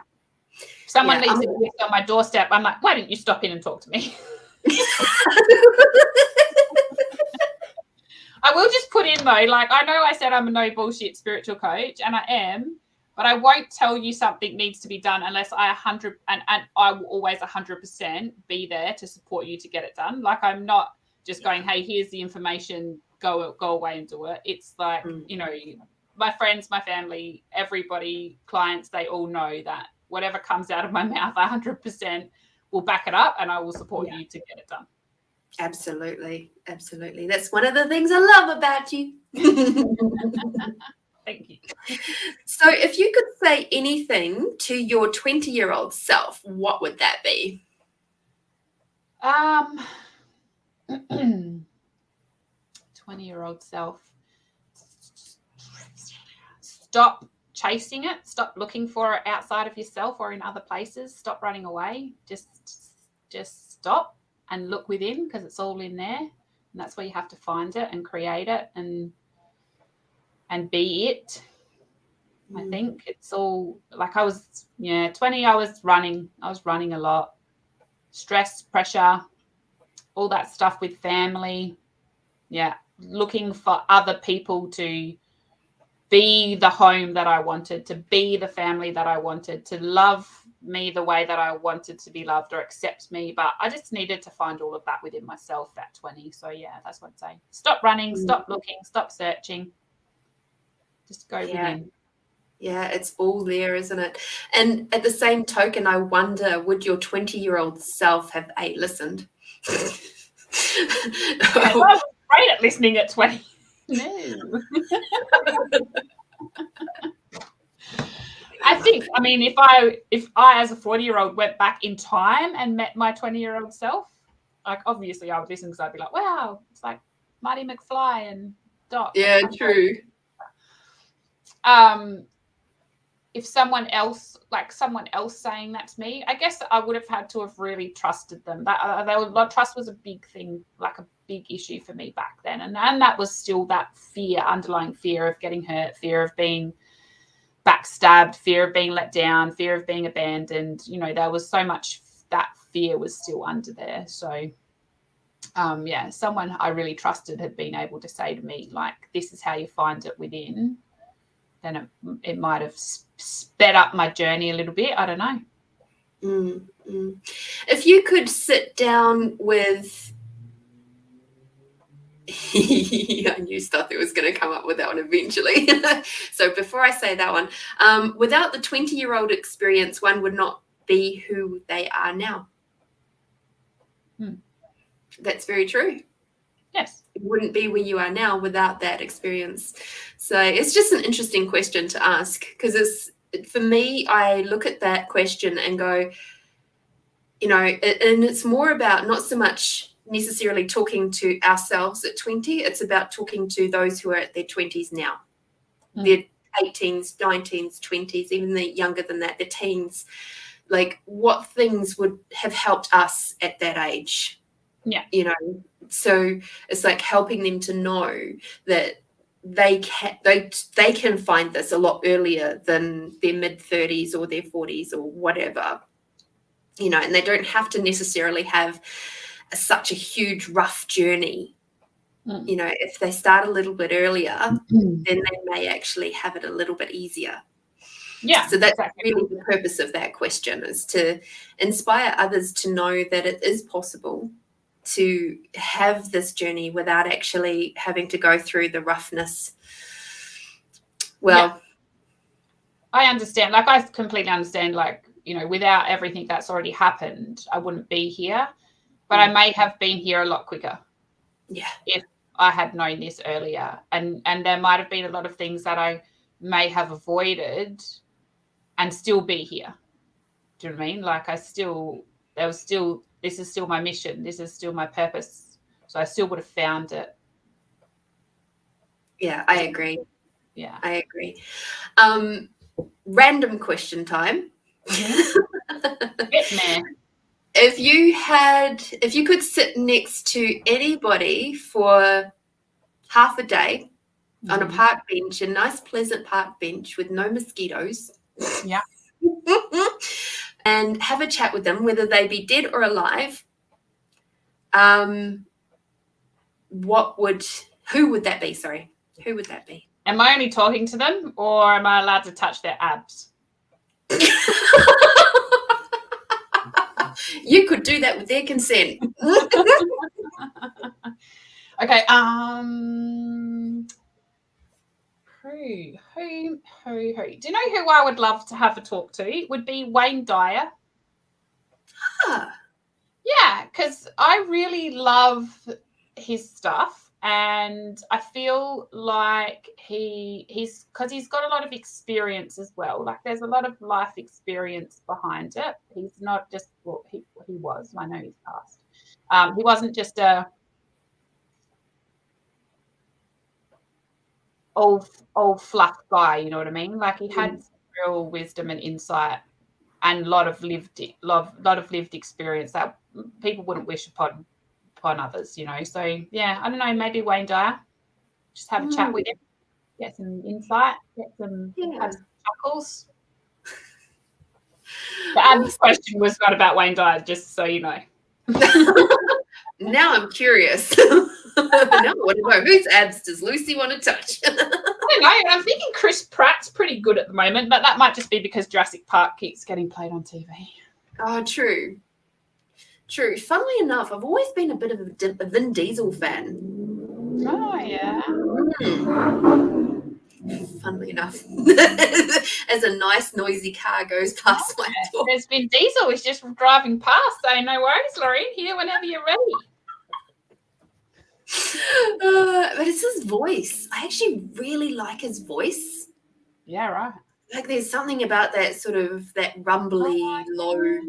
[SPEAKER 2] If someone leaves a gift on my doorstep, I'm like, why don't you stop in and talk to me? I will just put in though, like I know I said I'm a no bullshit spiritual coach, and I am, but I won't tell you something needs to be done unless I I will always 100% be there to support you to get it done. Like I'm not just going, hey, here's the information, go away and do it. It's like, you know, my friends, my family, everybody, clients, they all know that whatever comes out of my mouth, 100% will back it up, and I will support you to get it done.
[SPEAKER 1] Absolutely. Absolutely. That's one of the things I love about you.
[SPEAKER 2] Thank you.
[SPEAKER 1] So if you could say anything to your 20-year-old self, what would that be?
[SPEAKER 2] 20-year-old self. Stop chasing it. Stop looking for it outside of yourself or in other places. Stop running away. Just stop and look within, because it's all in there. And that's where you have to find it and create it and be it. I think it's all like 20, I was running a lot. Stress, pressure, all that stuff with family. Yeah. Looking for other people to be the home that I wanted, to be the family that I wanted, to love me the way that I wanted to be loved or accept me. But I just needed to find all of that within myself at 20. So yeah, that's what I'd say. Stop running, stop looking, stop searching. Just go within.
[SPEAKER 1] Yeah, it's all there, isn't it? And at the same token, I wonder, would your 20-year-old self have listened?
[SPEAKER 2] I was great at listening at 20. No. I think, I mean, if I as a 40-year-old went back in time and met my 20-year-old self, like obviously I would listen, because I'd be like, wow, it's like Marty McFly and Doc.
[SPEAKER 1] Yeah, true.
[SPEAKER 2] If someone else saying that to me, I guess I would have had to have really trusted them. Trust was a big thing, like a big issue for me back then. And that was still that underlying fear of getting hurt, fear of being backstabbed, fear of being let down, fear of being abandoned. You know, there was so much that fear was still under there. So, someone I really trusted had been able to say to me, like, this is how you find it within, then it might have sped up my journey a little bit. I don't know.
[SPEAKER 1] If you could sit down with... I knew stuff that was going to come up with that one eventually. So before I say that one, without the 20-year-old experience, one would not be who they are now. That's very true.
[SPEAKER 2] Yes.
[SPEAKER 1] You wouldn't be where you are now without that experience. So it's just an interesting question to ask, because for me, I look at that question and go, you know, and it's more about not so much necessarily talking to ourselves at 20. It's about talking to those who are at their 20s now. Their 18s, 19s, 20s, even the younger than that, the teens. Like, what things would have helped us at that age?
[SPEAKER 2] Yeah.
[SPEAKER 1] You know, so it's like helping them to know that they can find this a lot earlier than their mid-30s or their 40s or whatever, you know, and they don't have to necessarily have such a huge rough journey. You know, if they start a little bit earlier, then they may actually have it a little bit easier.
[SPEAKER 2] Yeah.
[SPEAKER 1] So that's really the purpose of that question, is to inspire others to know that it is possible to have this journey without actually having to go through the roughness. Well,
[SPEAKER 2] I understand. Like, I completely understand, like, you know, without everything that's already happened, I wouldn't be here, but I may have been here a lot quicker.
[SPEAKER 1] Yeah.
[SPEAKER 2] If I had known this earlier, and there might have been a lot of things that I may have avoided and still be here. Do you know what I mean? Like this is still my mission. This is still my purpose. So I still would have found it.
[SPEAKER 1] Yeah, I agree.
[SPEAKER 2] Yeah.
[SPEAKER 1] I agree. Random question time. If you could sit next to anybody for half a day on a park bench, a nice pleasant park bench with no mosquitoes.
[SPEAKER 2] Yeah.
[SPEAKER 1] And have a chat with them, whether they be dead or alive, who would that be? Sorry. Who would that be?
[SPEAKER 2] Am I only talking to them, or am I allowed to touch their abs?
[SPEAKER 1] You could do that with their consent.
[SPEAKER 2] Okay. Who? Do you know who I would love to have a talk to? It would be Wayne Dyer. Yeah, because I really love his stuff, and I feel like he's got a lot of experience as well. Like there's a lot of life experience behind it. He's not just he was. I know he's passed. He wasn't just a old fluff guy, you know what I mean? Like he had real wisdom and insight and a lot of lived experience that people wouldn't wish upon others, you know. So yeah, I don't know, maybe Wayne Dyer. Just have a chat with him, get some insight, have some chuckles. The abs question was not about Wayne Dyer, just so you know.
[SPEAKER 1] Now I'm curious. Now I want to know, whose abs does Lucy want to touch?
[SPEAKER 2] I don't know. I'm thinking Chris Pratt's pretty good at the moment, but that might just be because Jurassic Park keeps getting played on TV.
[SPEAKER 1] Oh, true. Funnily enough, I've always been a bit of a Vin Diesel fan.
[SPEAKER 2] Oh, yeah.
[SPEAKER 1] Funnily enough. As a nice, noisy car goes past my door.
[SPEAKER 2] There's Vin Diesel is just driving past, so no worries, Lorene. Here whenever you're ready.
[SPEAKER 1] But it's his voice. I actually really like his voice.
[SPEAKER 2] Yeah, right.
[SPEAKER 1] Like there's something about that sort of that rumbly, low.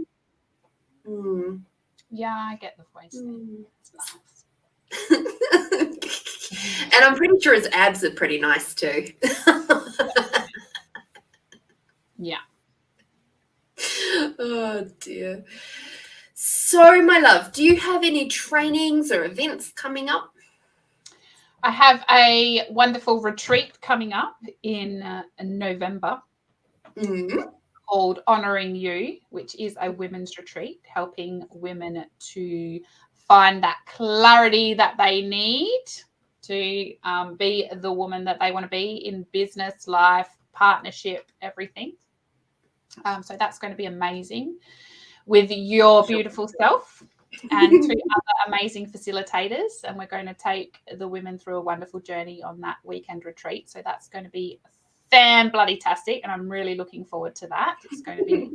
[SPEAKER 2] Yeah, I get the voice.
[SPEAKER 1] It's nice. And I'm pretty sure his abs are pretty nice too.
[SPEAKER 2] Yeah.
[SPEAKER 1] Oh dear. So, my love, do you have any trainings or events coming up?
[SPEAKER 2] I have a wonderful retreat coming up in November called Honouring You, which is a women's retreat, helping women to find that clarity that they need to be the woman that they want to be in business, life, partnership, everything. So that's going to be amazing with your beautiful self and 2 other amazing facilitators. And we're going to take the women through a wonderful journey on that weekend retreat. So that's going to be fan-bloody-tastic, and I'm really looking forward to that. It's going to be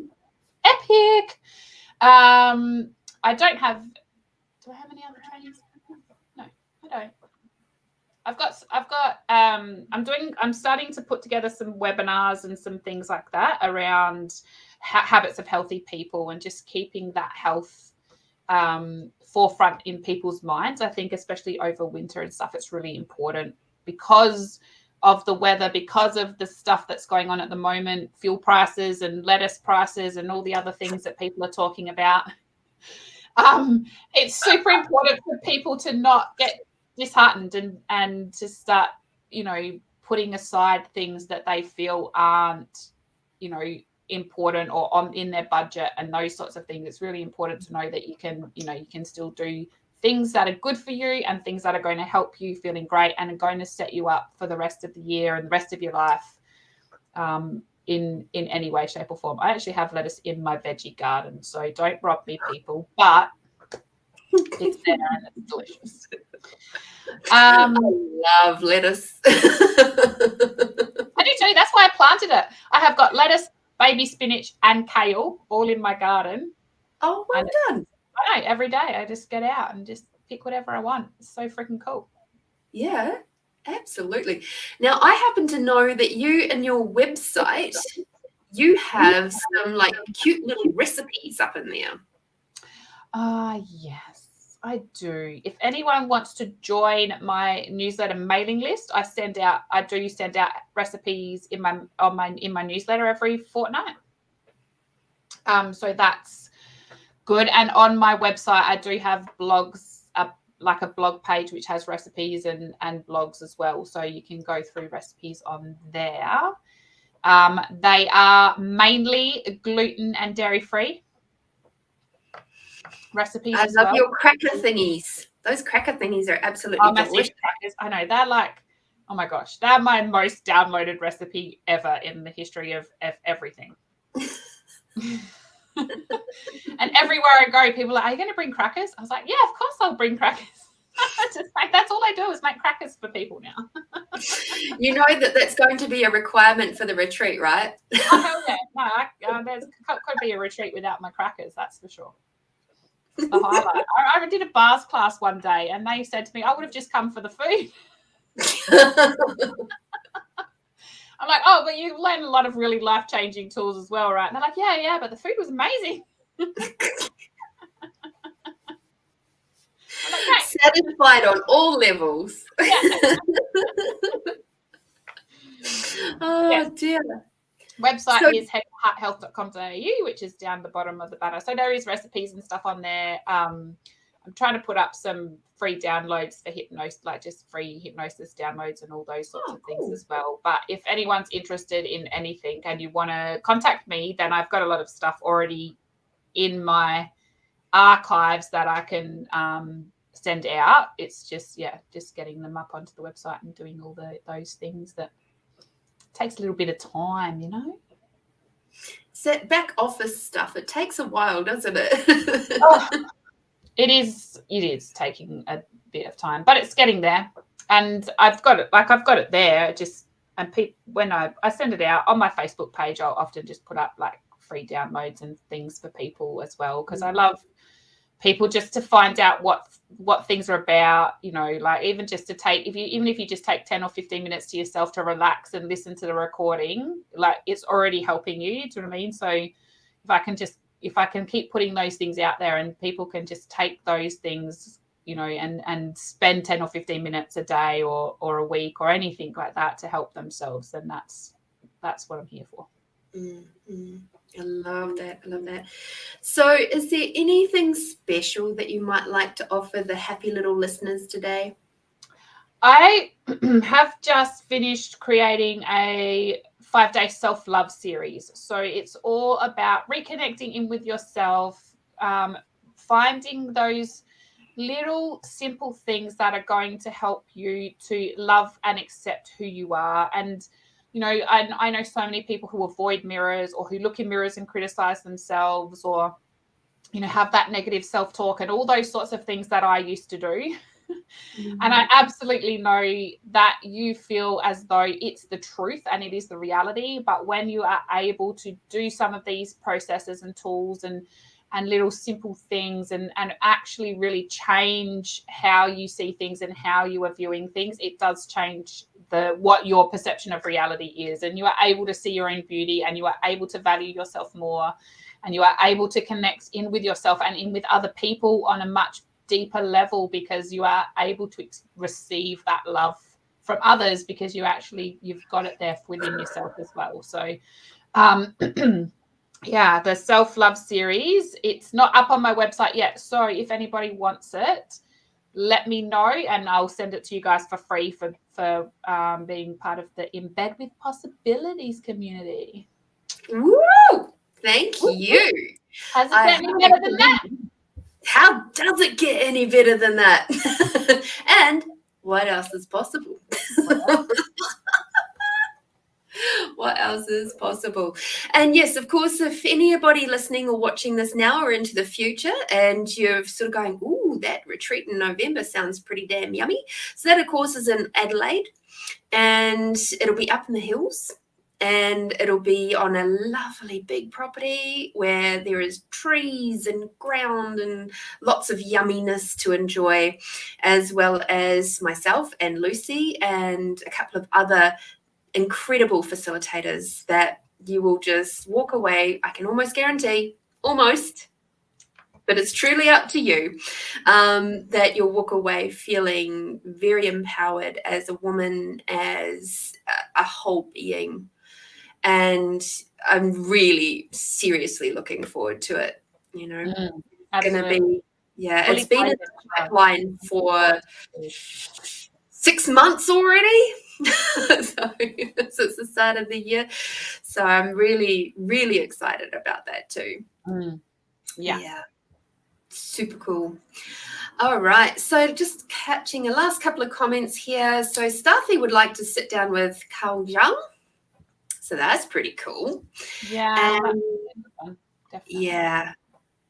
[SPEAKER 2] epic. Do I have any other trainings? No, I don't. I'm starting to put together some webinars and some things like that around habits of healthy people and just keeping that health forefront in people's minds. I think especially over winter and stuff, it's really important because of the weather, because of the stuff that's going on at the moment, fuel prices and lettuce prices and all the other things that people are talking about. It's super important for people to not get disheartened and to start, putting aside things that they feel aren't, important or in their budget and those sorts of things. It's really important to know that you can still do things that are good for you and things that are going to help you feeling great and are going to set you up for the rest of the year and the rest of your life in any way, shape or form. I actually have lettuce in my veggie garden, so don't rob me, people, but it's there and it's delicious.
[SPEAKER 1] I love lettuce.
[SPEAKER 2] I do too. That's why I planted it. I have got lettuce, baby spinach and kale all in my garden.
[SPEAKER 1] Oh, well done.
[SPEAKER 2] I know, every day I just get out and just pick whatever I want. It's so freaking cool.
[SPEAKER 1] Yeah. Absolutely. Now, I happen to know that you and your website, you have some like cute little recipes up in there.
[SPEAKER 2] Yes, I do. If anyone wants to join my newsletter mailing list, I do send out recipes in my newsletter every fortnight. So that's good. And on my website, I do have blogs, like a blog page which has recipes and blogs as well. So you can go through recipes on there. They are mainly gluten and dairy free recipes.
[SPEAKER 1] I
[SPEAKER 2] as
[SPEAKER 1] love
[SPEAKER 2] well.
[SPEAKER 1] your cracker thingies. Those cracker thingies are absolutely delicious.
[SPEAKER 2] Crackers. I know, they're like, oh my gosh, they're my most downloaded recipe ever in the history of everything. And everywhere I go, people are like, are you going to bring crackers? I was like, yeah, of course I'll bring crackers. That's all I do is make crackers for people now.
[SPEAKER 1] You know that's going to be a requirement for the retreat, right?
[SPEAKER 2] Oh, hell yeah. No, there could be a retreat without my crackers, that's for sure. It's the highlight. I did a bars class one day and they said to me, I would have just come for the food. I'm like, oh, but you learn a lot of really life-changing tools as well, right? And they're like, yeah, but the food was amazing. Like,
[SPEAKER 1] satisfied on all levels.
[SPEAKER 2] Yeah.
[SPEAKER 1] Oh, dear.
[SPEAKER 2] Website is hearthealth.com.au, which is down the bottom of the banner. So there is recipes and stuff on there. I'm trying to put up some free downloads for hypnosis, like just free hypnosis downloads and all those sorts of things as well. But if anyone's interested in anything and you want to contact me, then I've got a lot of stuff already in my archives that I can send out. It's just getting them up onto the website and doing all those things that takes a little bit of time, you know.
[SPEAKER 1] So back office stuff, it takes a while, doesn't it?
[SPEAKER 2] It is taking a bit of time, but it's getting there. And I've got it there. When I send it out on my Facebook page, I'll often just put up like free downloads and things for people as well, because I love people just to find out what things are about, you know, like even just to take, even if you just take 10 or 15 minutes to yourself to relax and listen to the recording, like it's already helping you. Do you know what I mean? So if I can keep putting those things out there and people can just take those things, you know, and spend 10 or 15 minutes a day or a week or anything like that to help themselves, then that's what I'm here for.
[SPEAKER 1] Mm-hmm. I love that. So is there anything special that you might like to offer the happy little listeners today?
[SPEAKER 2] I have just finished creating a 5-day self-love series. So it's all about reconnecting in with yourself, finding those little simple things that are going to help you to love and accept who you are. And you know, I know so many people who avoid mirrors or who look in mirrors and criticize themselves, or, you know, have that negative self-talk and all those sorts of things that I used to do. Mm-hmm. And I absolutely know that you feel as though it's the truth and it is the reality. But when you are able to do some of these processes and tools and little simple things and actually really change how you see things and how you are viewing things, it does change what your perception of reality is. And you are able to see your own beauty and you are able to value yourself more and you are able to connect in with yourself and in with other people on a much deeper level, because you are able to receive that love from others because you've got it there within yourself as well. So yeah, the self-love series, it's not up on my website yet. So if anybody wants it, let me know and I'll send it to you guys for free for being part of the Embed with Possibilities community.
[SPEAKER 1] Woo! Thank you.
[SPEAKER 2] Has it get any better than that?
[SPEAKER 1] How does it get any better than that? And what else is possible? What else is possible? And yes, of course, if anybody listening or watching this now or into the future and you're sort of going, ooh, that retreat in November sounds pretty damn yummy. So that, of course, is in Adelaide and it'll be up in the hills. and it'll be on a lovely big property where there is trees and ground and lots of yumminess to enjoy, as well as myself and Lucy and a couple of other incredible facilitators that you will just walk away, I can almost guarantee, but it's truly up to you, that you'll walk away feeling very empowered as a woman, as a whole being. And I'm really seriously looking forward to it. You know, it's going to be, it's been in the pipeline for 6 months already. So it's the start of the year. So I'm really, really excited about that too.
[SPEAKER 2] Yeah.
[SPEAKER 1] Super cool. All right. So just catching a last couple of comments here. So Starthy would like to sit down with Carl Jung. So that's pretty cool.
[SPEAKER 2] Yeah.
[SPEAKER 1] Definitely.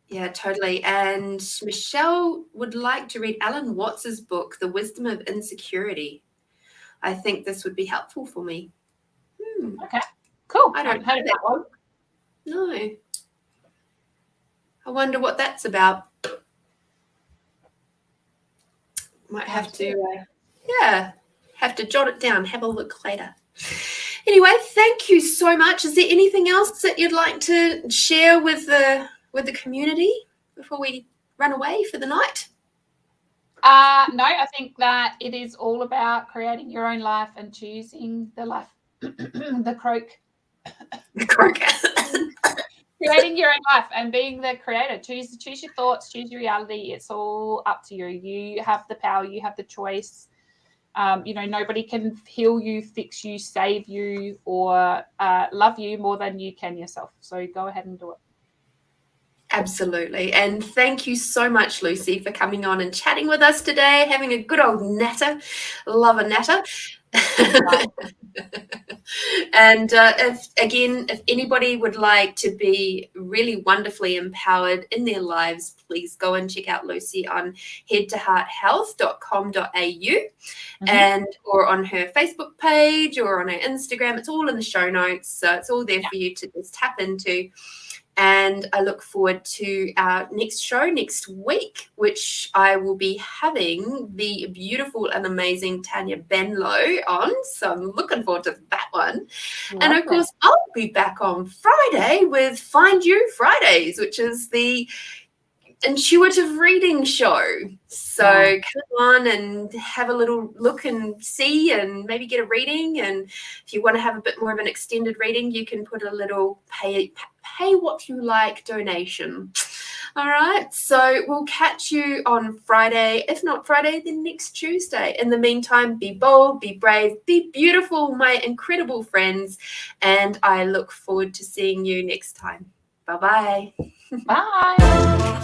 [SPEAKER 1] Yeah, totally. And Michelle would like to read Alan Watts's book, The Wisdom of Insecurity. I think this would be helpful for me.
[SPEAKER 2] Okay, cool.
[SPEAKER 1] I don't
[SPEAKER 2] heard that one.
[SPEAKER 1] No. I wonder what that's about. Might have to, have to jot it down, have a look later. Anyway, thank you so much. Is there anything else that you'd like to share with the community before we run away for the night?
[SPEAKER 2] No, I think that it is all about creating your own life and choosing the life, the croak. Creating your own life and being the creator. Choose your thoughts, choose your reality. It's all up to you. You have the power, you have the choice. Nobody can heal you, fix you, save you, or love you more than you can yourself. So go ahead and do it.
[SPEAKER 1] Absolutely. And thank you so much, Lucy, for coming on and chatting with us today, having a good old natter. Love a natter. And if anybody would like to be really wonderfully empowered in their lives, please go and check out Lucy on headtohearthealth.com.au and or on her Facebook page or on her Instagram. It's all in the show notes. So it's all there for you to just tap into. And I look forward to our next show next week, which I will be having the beautiful and amazing Tanya Benlow on. So I'm looking forward to that one. And of course, I'll be back on Friday with Find You Fridays, which is the intuitive reading show. So come on and have a little look and see and maybe get a reading. And if you want to have a bit more of an extended reading, you can put a little pay what you like donation. All right. So we'll catch you on Friday. If not Friday, then next Tuesday. In the meantime, be bold, be brave, be beautiful, my incredible friends. And I look forward to seeing you next time. Bye-bye.
[SPEAKER 2] Bye.